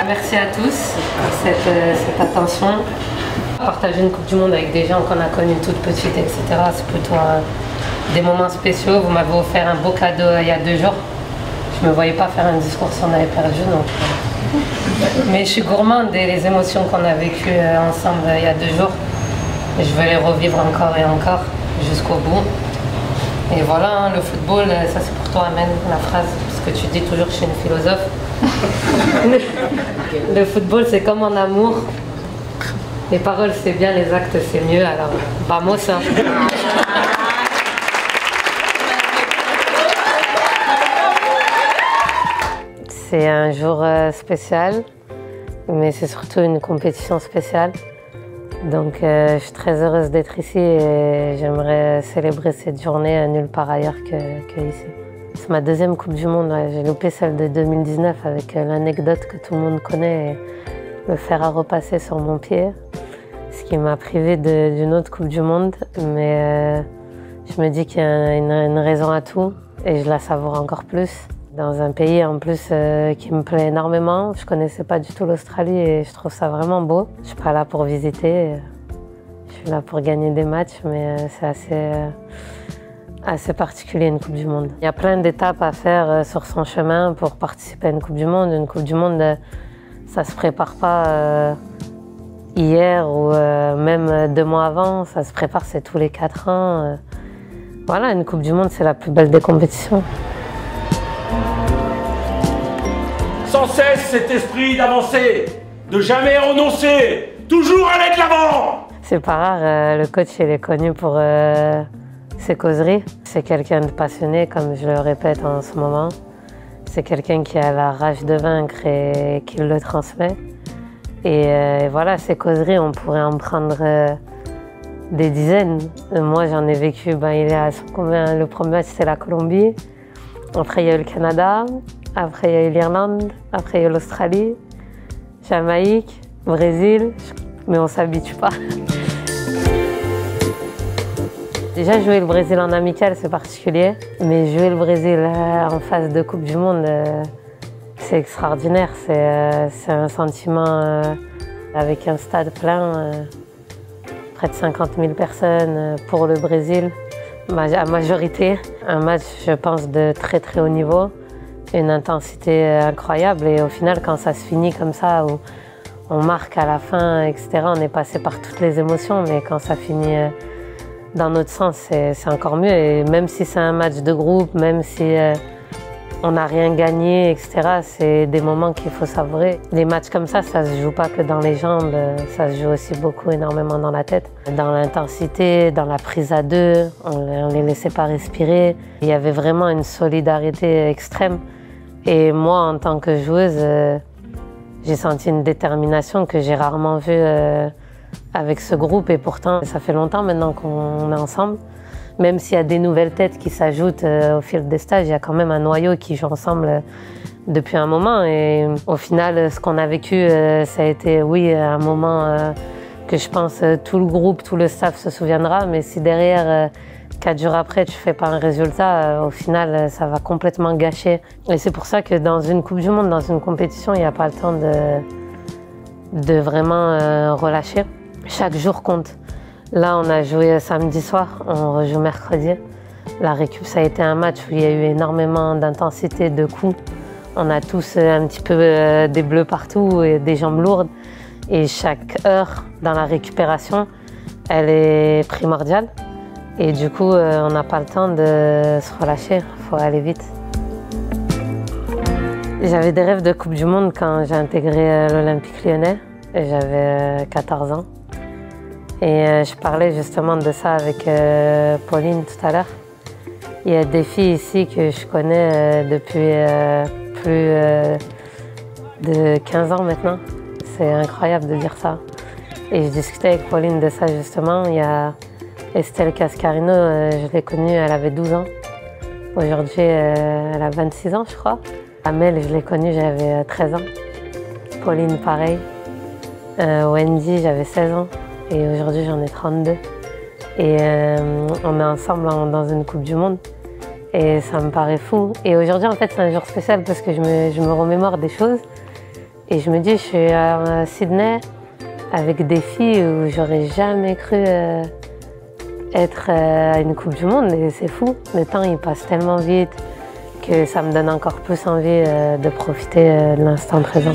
Merci à tous pour cette attention. Partager une Coupe du Monde avec des gens qu'on a connus toute petite, etc. C'est plutôt des moments spéciaux. Vous m'avez offert un beau cadeau il y a 2 jours. Je ne me voyais pas faire un discours si on avait perdu. Donc... Mais je suis gourmande et les émotions qu'on a vécues ensemble il y a 2 jours, je veux les revivre encore et encore jusqu'au bout. Et voilà, hein, le football, ça c'est pour toi, Amen, la phrase, parce que tu dis toujours que je suis une philosophe. Le football, c'est comme en amour. Les paroles, c'est bien, les actes, c'est mieux. Alors, vamos, hein. C'est un jour spécial, mais c'est surtout une compétition spéciale. Donc, je suis très heureuse d'être ici et j'aimerais célébrer cette journée nulle part ailleurs que ici. C'est ma 2e Coupe du Monde. Ouais. J'ai loupé celle de 2019 avec l'anecdote que tout le monde connaît et le fer à repasser sur mon pied. Ce qui m'a privée d'une autre Coupe du Monde. Mais je me dis qu'il y a une raison à tout et je la savoure encore plus. Dans un pays en plus qui me plaît énormément. Je ne connaissais pas du tout l'Australie et je trouve ça vraiment beau. Je ne suis pas là pour visiter. Je suis là pour gagner des matchs, mais c'est assez particulier une Coupe du Monde. Il y a plein d'étapes à faire sur son chemin pour participer à une Coupe du Monde. Une Coupe du Monde, ça ne se prépare pas hier ou même 2 mois avant. Ça se prépare, c'est tous les 4 ans. Voilà, une Coupe du Monde, c'est la plus belle des compétitions. Sans cesse cet esprit d'avancer, de jamais renoncer, toujours aller de l'avant. C'est pas rare, le coach il est connu pour ses causeries. C'est quelqu'un de passionné, comme je le répète en ce moment. C'est quelqu'un qui a la rage de vaincre et qui le transmet. Et voilà, ces causeries, on pourrait en prendre des dizaines. Moi, j'en ai vécu, il est à combien? Le premier match, c'était la Colombie. Après, il y a eu le Canada. Après, il y a eu l'Irlande. Après, il y a eu l'Australie, Jamaïque, Brésil. Mais on ne s'habitue pas. Déjà, jouer le Brésil en amical, c'est particulier. Mais jouer le Brésil en phase de Coupe du Monde, c'est extraordinaire. C'est un sentiment avec un stade plein, près de 50 000 personnes pour le Brésil, à majorité. Un match, je pense, de très très haut niveau, une intensité incroyable. Et au final, quand ça se finit comme ça, où on marque à la fin, etc., on est passé par toutes les émotions, mais quand ça finit dans notre sens, c'est encore mieux. Et même si c'est un match de groupe, même si on n'a rien gagné, etc., c'est des moments qu'il faut savourer. Les matchs comme ça se joue pas que dans les jambes, ça se joue aussi beaucoup, énormément dans la tête. Dans l'intensité, dans la prise à deux, on les laissait pas respirer. Il y avait vraiment une solidarité extrême. Et moi, en tant que joueuse, j'ai senti une détermination que j'ai rarement vue avec ce groupe. Et pourtant, ça fait longtemps maintenant qu'on est ensemble. Même s'il y a des nouvelles têtes qui s'ajoutent au fil des stages, il y a quand même un noyau qui joue ensemble depuis un moment. Et au final, ce qu'on a vécu, ça a été, oui, un moment que je pense tout le groupe, tout le staff se souviendra. Mais si derrière, 4 jours après, tu fais pas un résultat, au final, ça va complètement gâcher. Et c'est pour ça que dans une Coupe du Monde, dans une compétition, il n'y a pas le temps de vraiment relâcher. Chaque jour compte. Là, on a joué samedi soir, on rejoue mercredi. La récup, ça a été un match où il y a eu énormément d'intensité, de coups. On a tous un petit peu des bleus partout et des jambes lourdes. Et chaque heure dans la récupération, elle est primordiale. Et du coup, on n'a pas le temps de se relâcher, il faut aller vite. J'avais des rêves de Coupe du Monde quand j'ai intégré l'Olympique Lyonnais. J'avais 14 ans. Et je parlais justement de ça avec Pauline tout à l'heure. Il y a des filles ici que je connais depuis plus de 15 ans maintenant. C'est incroyable de dire ça. Et je discutais avec Pauline de ça justement. Il y a Estelle Cascarino, je l'ai connue, elle avait 12 ans. Aujourd'hui, elle a 26 ans, je crois. Amel, je l'ai connue, j'avais 13 ans. Pauline, pareil. Wendy, j'avais 16 ans. Et aujourd'hui, j'en ai 32. Et on est ensemble dans une Coupe du Monde. Et ça me paraît fou. Et aujourd'hui, en fait, c'est un jour spécial parce que je me remémore des choses. Et je me dis, je suis à Sydney avec des filles où j'aurais jamais cru être à une Coupe du Monde. Et c'est fou. Le temps, il passe tellement vite que ça me donne encore plus envie de profiter de l'instant présent.